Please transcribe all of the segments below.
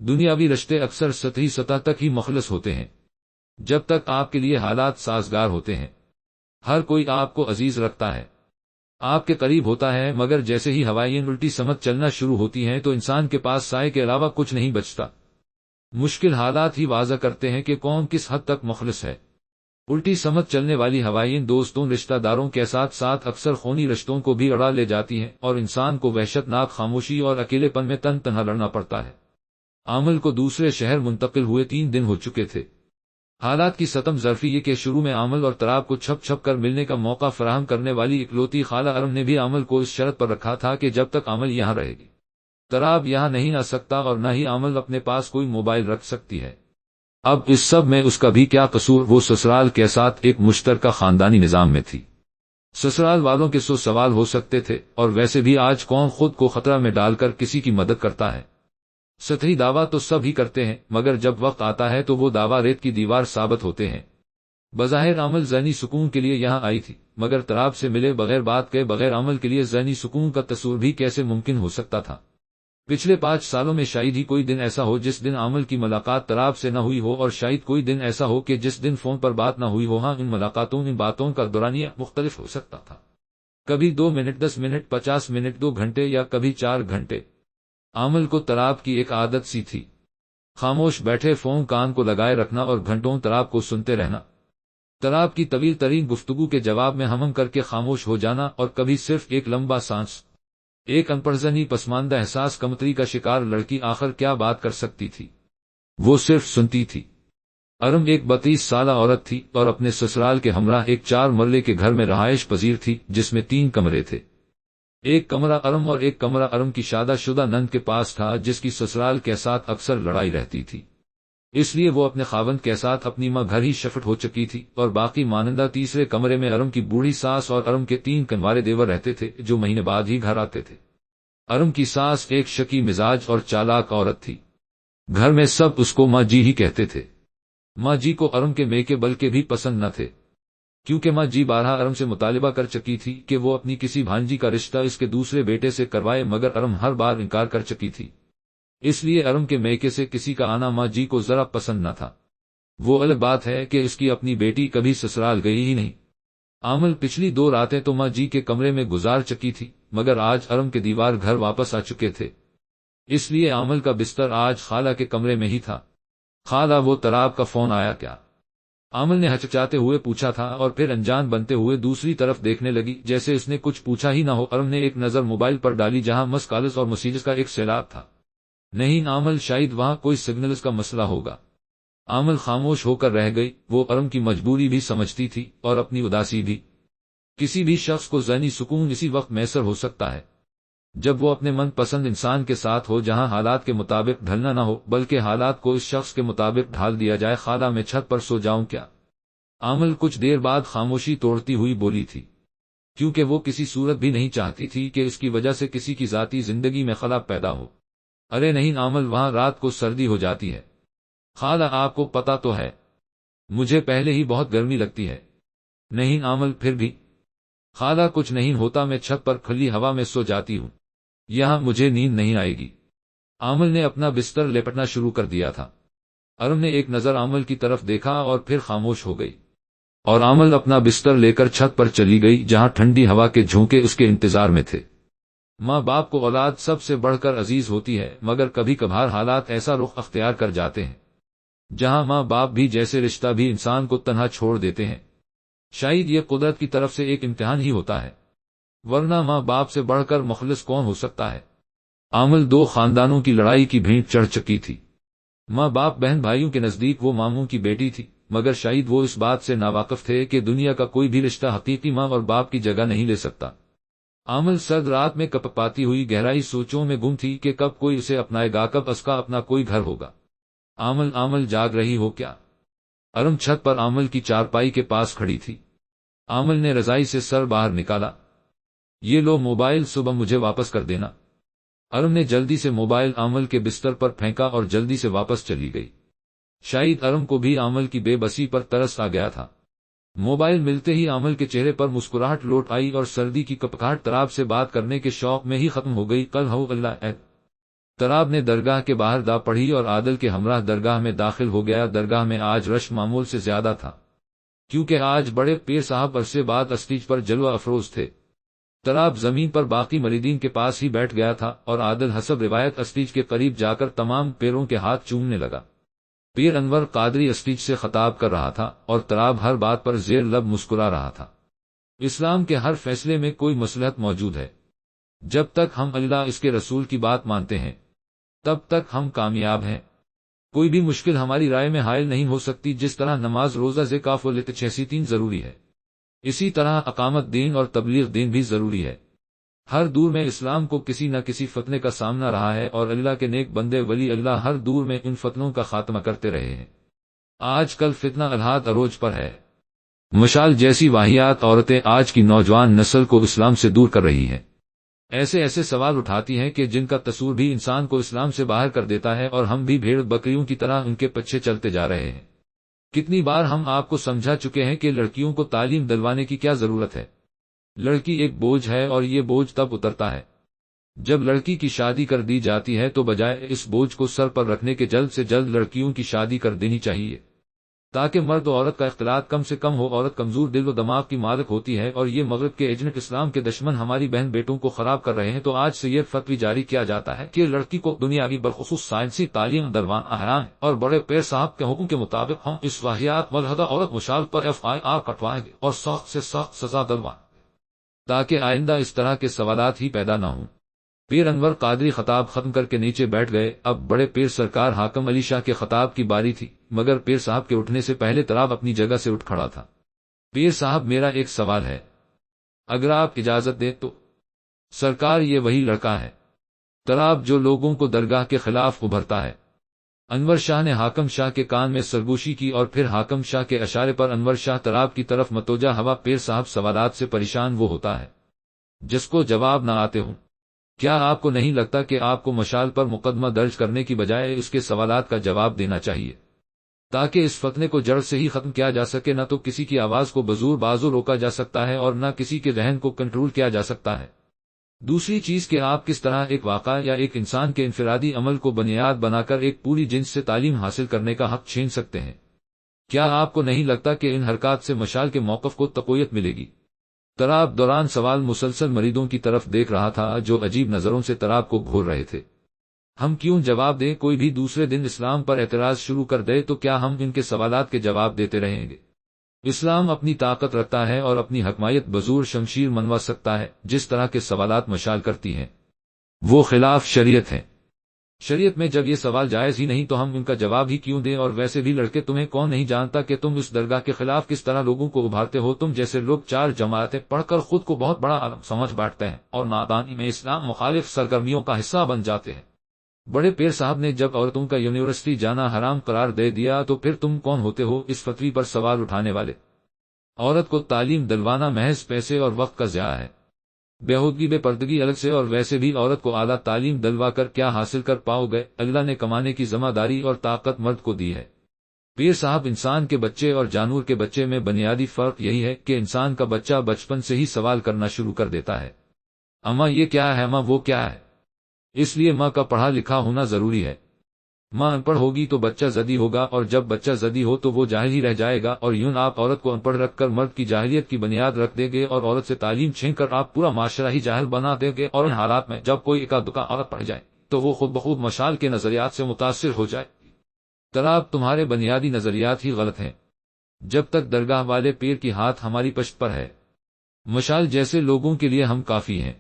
دنیاوی رشتے اکثر سطحی سطح تک ہی مخلص ہوتے ہیں، جب تک آپ کے لیے حالات سازگار ہوتے ہیں۔ ہر کوئی آپ کو عزیز رکھتا ہے، آپ کے قریب ہوتا ہے، مگر جیسے ہی ہوائیں الٹی سمت چلنا شروع ہوتی ہیں تو انسان کے پاس سائے کے علاوہ کچھ نہیں بچتا۔ مشکل حالات ہی واضح کرتے ہیں کہ کون کس حد تک مخلص ہے۔ الٹی سمت چلنے والی ہوائیں دوستوں، رشتہ داروں کے ساتھ ساتھ اکثر خونی رشتوں کو بھی اڑا لے جاتی ہیں، اور انسان کو وحشت ناک خاموشی اور اکیلے پن میں تنہا لڑنا پڑتا ہے۔ عامل کو دوسرے شہر منتقل ہوئے 3 دن ہو چکے تھے۔ حالات کی ستم ظرفی یہ کہ شروع میں عامل اور تراب کو چھپ چھپ کر ملنے کا موقع فراہم کرنے والی اکلوتی خالہ ارم نے بھی عامل کو اس شرط پر رکھا تھا کہ جب تک عامل یہاں رہے گی، تراب یہاں نہیں آ سکتا، اور نہ ہی عامل اپنے پاس کوئی موبائل رکھ سکتی ہے۔ اب اس سب میں اس کا بھی کیا قصور؟ وہ سسرال کے ساتھ ایک مشترکہ خاندانی نظام میں تھی۔ سسرال والوں کے 100 سوال ہو سکتے تھے، اور ویسے بھی آج کون خود کو خطرہ میں ڈال کر کسی کی مدد کرتا ہے؟ سطحی دعویٰ تو سب ہی کرتے ہیں، مگر جب وقت آتا ہے تو وہ دعویٰ ریت کی دیوار ثابت ہوتے ہیں۔ بظاہر عامل ذہنی سکون کے لیے یہاں آئی تھی، مگر تراب سے ملے بغیر بات کے بغیر عامل کے لیے ذہنی سکون کا تصور بھی کیسے ممکن ہو سکتا تھا؟ پچھلے 5 سالوں میں شاید ہی کوئی دن ایسا ہو جس دن عامل کی ملاقات تراب سے نہ ہوئی ہو، اور شاید کوئی دن ایسا ہو کہ جس دن فون پر بات نہ ہوئی ہو۔ ہاں، ان ملاقاتوں، ان باتوں کا دورانیہ مختلف ہو سکتا تھا، کبھی 2 منٹ، 10 منٹ، 50 منٹ، 2 گھنٹے، یا کبھی 4 گھنٹے۔ عامل کو تراب کی ایک عادت سی تھی، خاموش بیٹھے فون کان کو لگائے رکھنا اور گھنٹوں تراب کو سنتے رہنا۔ تراب کی طویل ترین گفتگو کے جواب میں ہمم کر کے خاموش ہو جانا، اور کبھی صرف ایک لمبا سانس۔ ایک ان پرذہنی پسماندہ احساس کمتری کا شکار لڑکی آخر کیا بات کر سکتی تھی؟ وہ صرف سنتی تھی۔ ارم ایک 32 سالہ عورت تھی، اور اپنے سسرال کے ہمراہ ایک 4 مرلے کے گھر میں رہائش پذیر تھی، جس میں 3 کمرے تھے۔ ایک کمرہ ارم اور ایک کمرہ ارم کی شادہ شدہ نند کے پاس تھا، جس کی سسرال کے ساتھ اکثر لڑائی رہتی تھی، اس لیے وہ اپنے خاوند کے ساتھ اپنی ماں گھر ہی شفٹ ہو چکی تھی، اور باقی مانندہ تیسرے کمرے میں ارم کی بوڑھی ساس اور ارم کے 3 کنوارے دیور رہتے تھے، جو مہینے بعد ہی گھر آتے تھے۔ ارم کی ساس ایک شکی مزاج اور چالاک عورت تھی، گھر میں سب اس کو ماں جی ہی کہتے تھے۔ ماں جی کو ارم کے میکے بلکہ بھی پسند نہ تھے، کیونکہ ماں جی بارہا ارم سے مطالبہ کر چکی تھی کہ وہ اپنی کسی بھانجی کا رشتہ اس کے دوسرے بیٹے سے کروائے، مگر ارم ہر بار انکار کر چکی تھی، اس لیے ارم کے میکے سے کسی کا آنا ماں جی کو ذرا پسند نہ تھا۔ وہ الگ بات ہے کہ اس کی اپنی بیٹی کبھی سسرال گئی ہی نہیں۔ عامل پچھلی 2 راتیں تو ماں جی کے کمرے میں گزار چکی تھی، مگر آج ارم کے دیوار گھر واپس آ چکے تھے، اس لیے عامل کا بستر آج خالہ کے کمرے میں ہی تھا۔ خالہ، وہ تراب کا فون آیا کیا؟ عامل نے ہچکچاتے ہوئے پوچھا تھا، اور پھر انجان بنتے ہوئے دوسری طرف دیکھنے لگی، جیسے اس نے کچھ پوچھا ہی نہ ہو۔ ارم نے ایک نظر موبائل پر ڈالی، جہاں مس کالز اور میسیجز کا ایک سیلاب تھا۔ نہیں عامل، شاید وہاں کوئی سگنلز کا مسئلہ ہوگا۔ عامل خاموش ہو کر رہ گئی۔ وہ ارم کی مجبوری بھی سمجھتی تھی، اور اپنی اداسی بھی۔ کسی بھی شخص کو ذہنی سکون اسی وقت میسر ہو سکتا ہے جب وہ اپنے من پسند انسان کے ساتھ ہو، جہاں حالات کے مطابق ڈھلنا نہ ہو، بلکہ حالات کو اس شخص کے مطابق ڈھال دیا جائے۔ خالہ، میں چھت پر سو جاؤں کیا؟ عامل کچھ دیر بعد خاموشی توڑتی ہوئی بولی تھی، کیونکہ وہ کسی صورت بھی نہیں چاہتی تھی کہ اس کی وجہ سے کسی کی ذاتی زندگی میں خلا پیدا ہو۔ ارے نہیں عامل، وہاں رات کو سردی ہو جاتی ہے۔ خالہ، آپ کو پتا تو ہے مجھے پہلے ہی بہت گرمی لگتی ہے۔ نہیں عامل، پھر بھی۔ خالہ، کچھ نہیں ہوتا، میں چھت پر کھلی ہوا میں سو جاتی ہوں، یہاں مجھے نیند نہیں آئے گی۔ عامل نے اپنا بستر لپٹنا شروع کر دیا تھا۔ ارم نے ایک نظر عامل کی طرف دیکھا اور پھر خاموش ہو گئی، اور عامل اپنا بستر لے کر چھت پر چلی گئی، جہاں ٹھنڈی ہوا کے جھونکے اس کے انتظار میں تھے۔ ماں باپ کو اولاد سب سے بڑھ کر عزیز ہوتی ہے، مگر کبھی کبھار حالات ایسا رخ اختیار کر جاتے ہیں جہاں ماں باپ بھی جیسے رشتہ بھی انسان کو تنہا چھوڑ دیتے ہیں۔ شاید یہ قدرت کی طرف سے ایک امتحان ہی ہوتا ہے، ورنہ ماں باپ سے بڑھ کر مخلص کون ہو سکتا ہے؟ عامل 2 خاندانوں کی لڑائی کی بھینٹ چڑھ چکی تھی۔ ماں باپ بہن بھائیوں کے نزدیک وہ ماموں کی بیٹی تھی، مگر شاید وہ اس بات سے ناواقف تھے کہ دنیا کا کوئی بھی رشتہ حقیقی ماں اور باپ کی جگہ نہیں لے سکتا۔ عامل سرد رات میں کپ پاتی ہوئی گہرائی سوچوں میں گم تھی کہ کب کوئی اسے اپنائے گا، کب اس کا اپنا کوئی گھر ہوگا۔ عامل جاگ رہی ہو کیا؟ ارم چھت پر عامل کی چارپائی کے پاس کھڑی تھی۔ عامل نے رضائی سے سر باہر نکالا۔ یہ لو موبائل، صبح مجھے واپس کر دینا۔ ارم نے جلدی سے موبائل عامل کے بستر پر پھینکا اور جلدی سے واپس چلی گئی۔ شاید ارم کو بھی عامل کی بے بسی پر ترس آ گیا تھا۔ موبائل ملتے ہی عامل کے چہرے پر مسکراہٹ لوٹ آئی، اور سردی کی کپکاہٹ تراب سے بات کرنے کے شوق میں ہی ختم ہو گئی۔ کل ہو اللہ تراب نے درگاہ کے باہر دا پڑھی اور عادل کے ہمراہ درگاہ میں داخل ہو گیا۔ درگاہ میں آج رش معمول سے زیادہ تھا، کیونکہ آج بڑے پیر صاحب عرصے بعد اسٹیج پر جلوہ افروز تھے۔ تراب زمین پر باقی مریدین کے پاس ہی بیٹھ گیا تھا اور عادل حسب روایت اسٹیج کے قریب جا کر تمام پیروں کے ہاتھ چومنے لگا۔ پیر انور قادری اسٹیج سے خطاب کر رہا تھا اور تراب ہر بات پر زیر لب مسکرا رہا تھا۔ اسلام کے ہر فیصلے میں کوئی مصلحت موجود ہے۔ جب تک ہم اللہ اس کے رسول کی بات مانتے ہیں تب تک ہم کامیاب ہیں۔ کوئی بھی مشکل ہماری رائے میں حائل نہیں ہو سکتی۔ جس طرح نماز، روزہ، زکات و تین ضروری ہے، اسی طرح اقامت دین اور تبلیغ دین بھی ضروری ہے۔ ہر دور میں اسلام کو کسی نہ کسی فتنے کا سامنا رہا ہے اور اللہ کے نیک بندے ولی اللہ ہر دور میں ان فتنوں کا خاتمہ کرتے رہے ہیں۔ آج کل فتنہ الحاد عروج پر ہے۔ مشال جیسی واہیات عورتیں آج کی نوجوان نسل کو اسلام سے دور کر رہی ہیں۔ ایسے سوال اٹھاتی ہیں کہ جن کا تصور بھی انسان کو اسلام سے باہر کر دیتا ہے، اور ہم بھی بھیڑ بکریوں کی طرح ان کے پیچھے چلتے جا رہے ہیں۔ کتنی بار ہم آپ کو سمجھا چکے ہیں کہ لڑکیوں کو تعلیم دلوانے کی کیا ضرورت ہے۔ لڑکی ایک بوجھ ہے اور یہ بوجھ تب اترتا ہے جب لڑکی کی شادی کر دی جاتی ہے، تو بجائے اس بوجھ کو سر پر رکھنے کے جلد سے جلد لڑکیوں کی شادی کر دینی چاہیے، تاکہ مرد و عورت کا اختلاط کم سے کم ہو۔ عورت کمزور دل و دماغ کی مالک ہوتی ہے، اور یہ مغرب کے ایجنٹ اسلام کے دشمن ہماری بہن بیٹوں کو خراب کر رہے ہیں۔ تو آج سے یہ فتوی جاری کیا جاتا ہے کہ لڑکی کو دنیاوی بالخصوص سائنسی تعلیم دلوانا حرام ہے، اور بڑے پیر صاحب کے حکم کے مطابق ہم اس واہیات ملحدہ عورت مشال پر FIR کٹوائیں گے اور سخت سے سخت سزا دلوائیں گے، تاکہ آئندہ اس طرح کے سوالات ہی پیدا نہ ہوں۔ پیر انور قادری خطاب ختم کر کے نیچے بیٹھ گئے۔ اب بڑے پیر سرکار حاکم علی شاہ کے خطاب کی باری تھی، مگر پیر صاحب کے اٹھنے سے پہلے تراب اپنی جگہ سے اٹھ کھڑا تھا۔ پیر صاحب، میرا ایک سوال ہے، اگر آپ اجازت دیں تو۔ سرکار، یہ وہی لڑکا ہے تراب جو لوگوں کو درگاہ کے خلاف ابھرتا ہے؟ انور شاہ نے حاکم شاہ کے کان میں سرگوشی کی اور پھر حاکم شاہ کے اشارے پر انور شاہ تراب کی طرف متوجہ ہوا۔ پیر صاحب، سوالات سے پریشان وہ ہوتا ہے جس کو جواب نہ آتے ہوں۔ کیا آپ کو نہیں لگتا کہ آپ کو مشال پر مقدمہ درج کرنے کی بجائے اس کے سوالات کا جواب دینا چاہیے، تاکہ اس فتنے کو جڑ سے ہی ختم کیا جا سکے؟ نہ تو کسی کی آواز کو بزور بازو روکا جا سکتا ہے اور نہ کسی کے ذہن کو کنٹرول کیا جا سکتا ہے۔ دوسری چیز کہ آپ کس طرح ایک واقعہ یا ایک انسان کے انفرادی عمل کو بنیاد بنا کر ایک پوری جنس سے تعلیم حاصل کرنے کا حق چھین سکتے ہیں؟ کیا آپ کو نہیں لگتا کہ ان حرکات سے مشال کے موقف کو تقویت ملے گی؟ تراب دوران سوال مسلسل مریدوں کی طرف دیکھ رہا تھا جو عجیب نظروں سے تراب کو گھور رہے تھے۔ ہم کیوں جواب دیں؟ کوئی بھی دوسرے دن اسلام پر اعتراض شروع کر دے تو کیا ہم ان کے سوالات کے جواب دیتے رہیں گے؟ اسلام اپنی طاقت رکھتا ہے اور اپنی حکمایت بزور شمشیر منوا سکتا ہے۔ جس طرح کے سوالات مشال کرتی ہیں وہ خلاف شریعت ہیں۔ شریعت میں جب یہ سوال جائز ہی نہیں تو ہم ان کا جواب ہی کیوں دیں؟ اور ویسے بھی لڑکے، تمہیں کون نہیں جانتا کہ تم اس درگاہ کے خلاف کس طرح لوگوں کو ابھارتے ہو؟ تم جیسے لوگ چار جماعتیں پڑھ کر خود کو بہت بڑا عالم سمجھ بیٹھتے ہیں اور نادانی میں اسلام مخالف سرگرمیوں کا حصہ بن جاتے ہیں۔ بڑے پیر صاحب نے جب عورتوں کا یونیورسٹی جانا حرام قرار دے دیا تو پھر تم کون ہوتے ہو اس فتوی پر سوال اٹھانے والے؟ عورت کو تعلیم دلوانا محض پیسے اور وقت کا ضیاع ہے، بےہودگی بے پردگی الگ سے، اور ویسے بھی عورت کو اعلیٰ تعلیم دلوا کر کیا حاصل کر پاؤ گے؟ اللہ نے کمانے کی ذمہ داری اور طاقت مرد کو دی ہے۔ پیر صاحب، انسان کے بچے اور جانور کے بچے میں بنیادی فرق یہی ہے کہ انسان کا بچہ بچپن سے ہی سوال کرنا شروع کر دیتا ہے، اماں یہ کیا ہے، اماں وہ کیا ہے۔ اس لیے ماں کا پڑھا لکھا ہونا ضروری ہے۔ ماں ان پڑھ ہوگی تو بچہ زدی ہوگا، اور جب بچہ زدی ہو تو وہ جاہل ہی رہ جائے گا، اور یوں آپ عورت کو ان پڑھ رکھ کر مرد کی جاہلیت کی بنیاد رکھ دیں گے، اور عورت سے تعلیم چھین کر آپ پورا معاشرہ ہی جاہل بنا دیں گے۔ اور ان حالات میں جب کوئی اکا دکا عورت پڑھ جائے تو وہ خود بخود مشال کے نظریات سے متاثر ہو جائے۔ تراب، تمہارے بنیادی نظریات ہی غلط ہیں۔ جب تک درگاہ والے پیر کی ہاتھ ہماری پشت پر ہے، مشال جیسے لوگوں کے لیے ہم کافی ہیں۔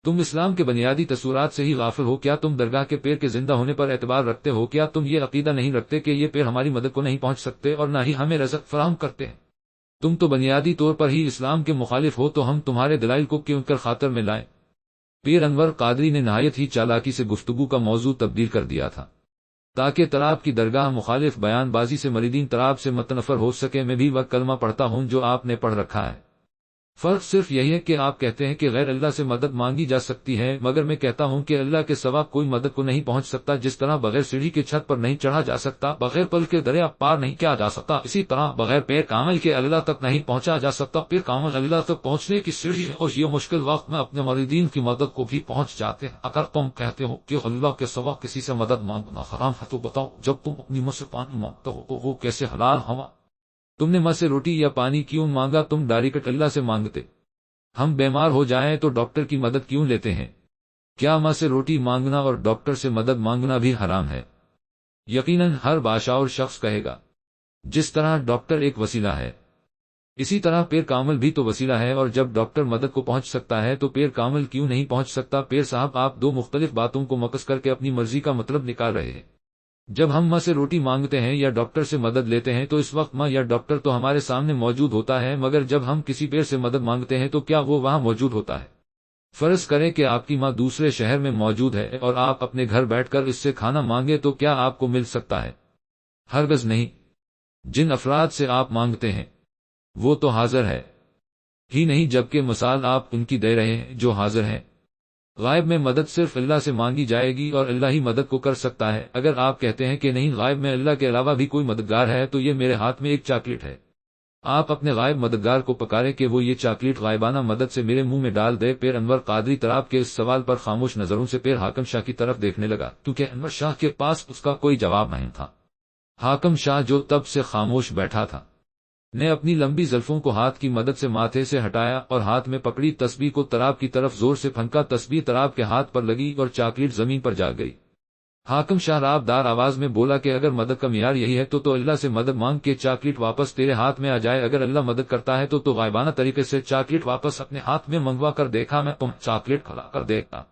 تم اسلام کے بنیادی تصورات سے ہی غافل ہو۔ کیا تم درگاہ کے پیر کے زندہ ہونے پر اعتبار رکھتے ہو؟ کیا تم یہ عقیدہ نہیں رکھتے کہ یہ پیر ہماری مدد کو نہیں پہنچ سکتے اور نہ ہی ہمیں رزق فراہم کرتے ہیں؟ تم تو بنیادی طور پر ہی اسلام کے مخالف ہو، تو ہم تمہارے دلائل کو کیوں کر خاطر میں لائیں؟ پیر انور قادری نے نہایت ہی چالاکی سے گفتگو کا موضوع تبدیل کر دیا تھا تاکہ تراب کی درگاہ مخالف بیان بازی سے مریدین تراب سے متنفر ہو سکے۔ میں بھی وہ کلمہ پڑھتا ہوں جو آپ نے پڑھ رکھا ہے۔ فرق صرف یہی ہے کہ آپ کہتے ہیں کہ غیر اللہ سے مدد مانگی جا سکتی ہے، مگر میں کہتا ہوں کہ اللہ کے سوا کوئی مدد کو نہیں پہنچ سکتا، جس طرح بغیر سیڑھی کے چھت پر نہیں چڑھا جا سکتا، بغیر پل کے دریا پار نہیں کیا جا سکتا، اسی طرح بغیر پیر کامل کے اللہ تک نہیں پہنچا جا سکتا۔ پیر کامل اللہ تک پہنچنے کی سیڑھی ہے اور یہ مشکل وقت میں اپنے مریدین کی مدد کو بھی پہنچ جاتے ہیں۔ اگر تم کہتے ہو کہ اللہ کے سوا کسی سے مدد مانگنا حرام ہے تو بتاؤ، جب تم اپنی ماں سے پانی مانگتے ہو تو وہ کیسے حلال ہوا؟ تم نے ماں سے روٹی یا پانی کیوں مانگا؟ تم ڈائریکٹ اللہ سے مانگتے۔ ہم بیمار ہو جائیں تو ڈاکٹر کی مدد کیوں لیتے ہیں؟ کیا ماں سے روٹی مانگنا اور ڈاکٹر سے مدد مانگنا بھی حرام ہے؟ یقیناً ہر باشعور شخص کہے گا، جس طرح ڈاکٹر ایک وسیلہ ہے، اسی طرح پیر کامل بھی تو وسیلہ ہے، اور جب ڈاکٹر مدد کو پہنچ سکتا ہے تو پیر کامل کیوں نہیں پہنچ سکتا؟ پیر صاحب، آپ دو مختلف باتوں کو مکس کر کے اپنی مرضی کا مطلب نکال رہے ہیں۔ جب ہم ماں سے روٹی مانگتے ہیں یا ڈاکٹر سے مدد لیتے ہیں تو اس وقت ماں یا ڈاکٹر تو ہمارے سامنے موجود ہوتا ہے، مگر جب ہم کسی پیر سے مدد مانگتے ہیں تو کیا وہ وہاں موجود ہوتا ہے؟ فرض کریں کہ آپ کی ماں دوسرے شہر میں موجود ہے اور آپ اپنے گھر بیٹھ کر اس سے کھانا مانگے تو کیا آپ کو مل سکتا ہے؟ ہرگز نہیں۔ جن افراد سے آپ مانگتے ہیں وہ تو حاضر ہے ہی نہیں، جبکہ مثال آپ ان کی دے رہے ہیں جو حاضر ہیں۔ غائب میں مدد صرف اللہ سے مانگی جائے گی اور اللہ ہی مدد کو کر سکتا ہے۔ اگر آپ کہتے ہیں کہ نہیں، غائب میں اللہ کے علاوہ بھی کوئی مددگار ہے، تو یہ میرے ہاتھ میں ایک چاکلیٹ ہے، آپ اپنے غائب مددگار کو پکارے کہ وہ یہ چاکلیٹ غائبانہ مدد سے میرے منہ میں ڈال دے۔ پیر انور قادری تراب کے اس سوال پر خاموش نظروں سے پیر حاکم شاہ کی طرف دیکھنے لگا، کیونکہ انور شاہ کے پاس اس کا کوئی جواب نہیں تھا۔ حاکم شاہ، جو تب سے خاموش بیٹھا تھا، نے اپنی لمبی زلفوں کو ہاتھ کی مدد سے ماتھے سے ہٹایا اور ہاتھ میں پکڑی تسبیح کو تراب کی طرف زور سے پھنکا۔ تسبیح تراب کے ہاتھ پر لگی اور چاکلیٹ زمین پر جا گئی۔ حاکم شاہ راب دار آواز میں بولا کہ اگر مدد کا معیار یہی ہے تو اللہ سے مدد مانگ کہ چاکلیٹ واپس تیرے ہاتھ میں آ جائے۔ اگر اللہ مدد کرتا ہے تو غائبانہ طریقے سے چاکلیٹ واپس اپنے ہاتھ میں منگوا کر دیکھا، میں تم چاکلیٹ کھلا کر دیکھتا۔